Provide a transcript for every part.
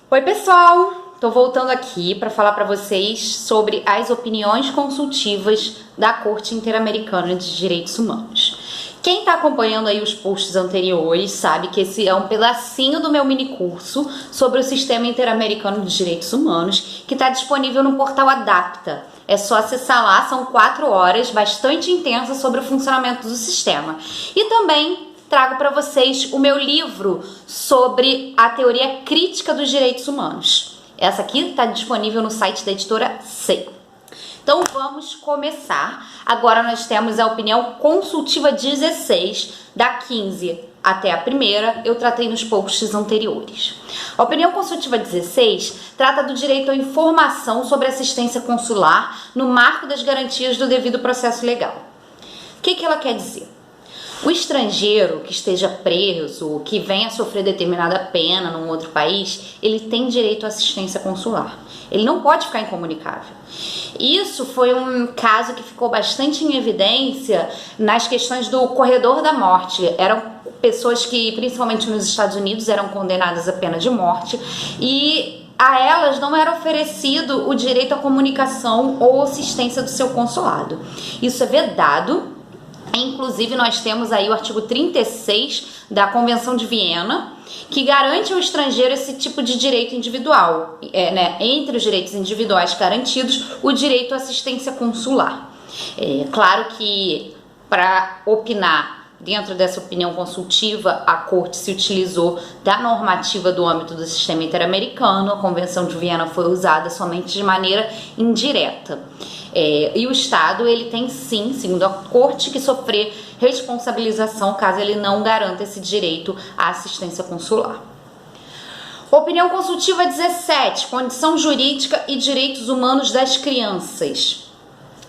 Oi, pessoal! Tô voltando aqui para falar para vocês sobre as opiniões consultivas da Corte Interamericana de Direitos Humanos. Quem tá acompanhando aí os posts anteriores sabe que esse é um pedacinho do meu mini curso sobre o Sistema Interamericano de Direitos Humanos, que está disponível no portal Adapta. É só acessar lá, são 4 horas bastante intensas sobre o funcionamento do sistema. E também trago para vocês o meu livro sobre a teoria crítica dos direitos humanos. Essa aqui está disponível no site da editora C. Então vamos começar. Agora nós temos a opinião consultiva 16, da 15 até a primeira, eu tratei nos posts anteriores. A opinião consultiva 16 trata do direito à informação sobre assistência consular no marco das garantias do devido processo legal. O que ela quer dizer? O estrangeiro que esteja preso, que venha sofrer determinada pena num outro país, ele tem direito à assistência consular. Ele não pode ficar incomunicável. Isso foi um caso que ficou bastante em evidência nas questões do corredor da morte. Eram pessoas que, principalmente nos Estados Unidos, eram condenadas à pena de morte e a elas não era oferecido o direito à comunicação ou assistência do seu consulado. Isso é vedado. Inclusive, nós temos aí o artigo 36 da Convenção de Viena, que garante ao estrangeiro esse tipo de direito individual, entre os direitos individuais garantidos, o direito à assistência consular. Claro que, para opinar dentro dessa opinião consultiva, a Corte se utilizou da normativa do âmbito do sistema interamericano. A Convenção de Viena foi usada somente de maneira indireta. E o Estado, ele tem sim, segundo a Corte, que sofrer responsabilização caso ele não garanta esse direito à assistência consular. Opinião consultiva 17, condição jurídica e direitos humanos das crianças.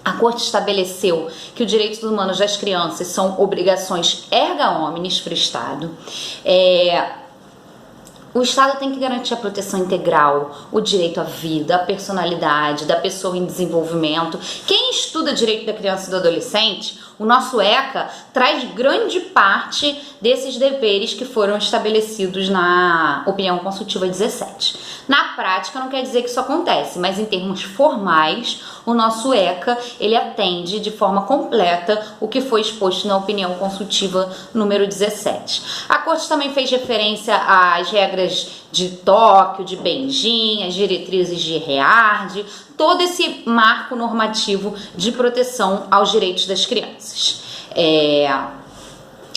A Corte estabeleceu que os direitos humanos das crianças são obrigações erga omnes para o Estado. O Estado tem que garantir a proteção integral, o direito à vida, a personalidade da pessoa em desenvolvimento. Quem estuda direito da criança e do adolescente, o nosso ECA traz grande parte desses deveres que foram estabelecidos na opinião consultiva 17. Na prática, não quer dizer que isso acontece, mas em termos formais, o nosso ECA, ele atende de forma completa o que foi exposto na opinião consultiva número 17. A Corte também fez referência às regras de Tóquio, de Beijing, as diretrizes de Reard, todo esse marco normativo de proteção aos direitos das crianças.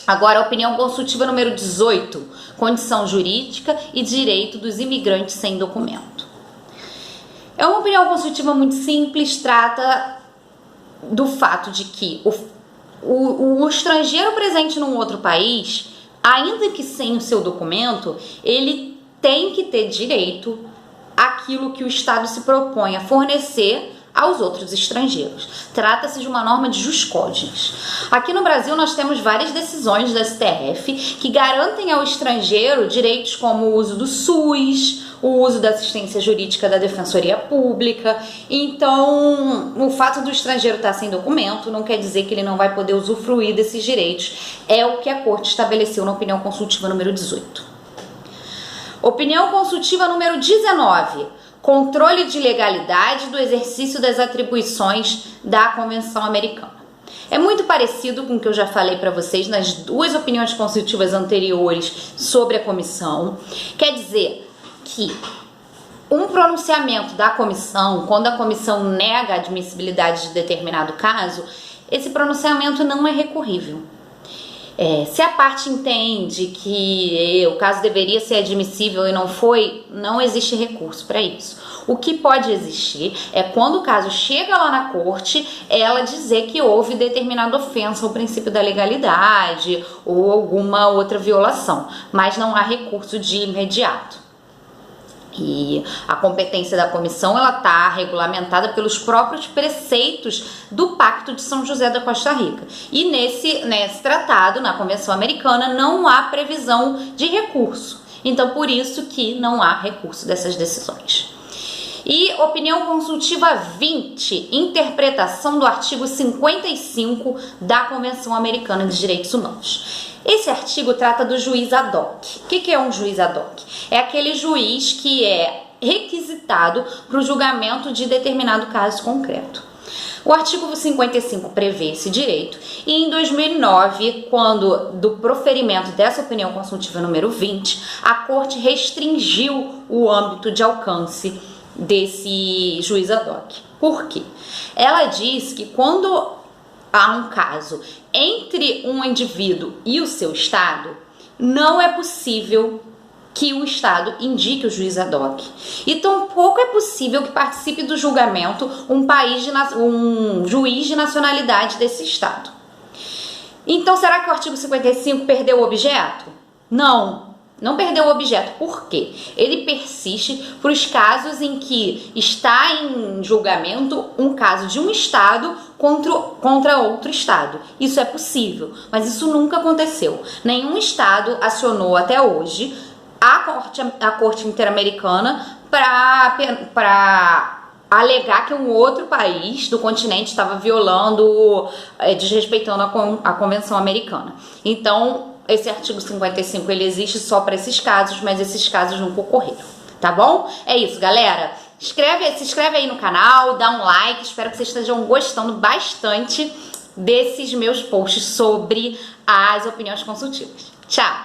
Agora, a opinião consultiva número 18, condição jurídica e direito dos imigrantes sem documento. É uma opinião consultiva muito simples, trata do fato de que o estrangeiro presente num outro país, ainda que sem o seu documento, ele tem que ter direito àquilo que o Estado se propõe a fornecer aos outros estrangeiros. Trata-se de uma norma de jus cogens. Aqui no Brasil nós temos várias decisões da STF que garantem ao estrangeiro direitos como o uso do SUS, o uso da assistência jurídica da Defensoria Pública. Então, o fato do estrangeiro estar sem documento não quer dizer que ele não vai poder usufruir desses direitos. É o que a Corte estabeleceu na opinião consultiva número 18. Opinião consultiva número 19. Controle de legalidade do exercício das atribuições da Convenção Americana. É muito parecido com o que eu já falei para vocês nas duas opiniões consultivas anteriores sobre a comissão. Quer dizer que um pronunciamento da comissão, quando a comissão nega a admissibilidade de determinado caso, esse pronunciamento não é recorrível. Se a parte entende que o caso deveria ser admissível e não foi, não existe recurso para isso. O que pode existir é quando o caso chega lá na corte, ela dizer que houve determinada ofensa ao princípio da legalidade ou alguma outra violação, mas não há recurso de imediato. E a competência da comissão ela está regulamentada pelos próprios preceitos do Pacto de São José da Costa Rica. E nesse tratado, na Convenção Americana, não há previsão de recurso. Então, por isso que não há recurso dessas decisões. E opinião consultiva 20, interpretação do artigo 55 da Convenção Americana de Direitos Humanos. Esse artigo trata do juiz ad hoc. O que é um juiz ad hoc? É aquele juiz que é requisitado para o julgamento de determinado caso concreto. O artigo 55 prevê esse direito e em 2009, quando do proferimento dessa opinião consultiva número 20, a Corte restringiu o âmbito de alcance desse juiz ad hoc. Por quê? Ela diz que quando há um caso entre um indivíduo e o seu Estado, não é possível que o Estado indique o juiz ad hoc. E tampouco é possível que participe do julgamento um juiz de nacionalidade desse Estado. Então, será que o artigo 55 perdeu o objeto? Não perdeu o objeto. Por quê? Ele persiste para os casos em que está em julgamento um caso de um Estado contra outro Estado. Isso é possível, mas isso nunca aconteceu. Nenhum Estado acionou até hoje a Corte Interamericana para alegar que um outro país do continente estava violando, desrespeitando a Convenção Americana. Então, esse artigo 55 ele existe só para esses casos, mas esses casos nunca ocorreram, tá bom? É isso, galera. Se inscreve aí no canal, dá um like, espero que vocês estejam gostando bastante desses meus posts sobre as opiniões consultivas. Tchau!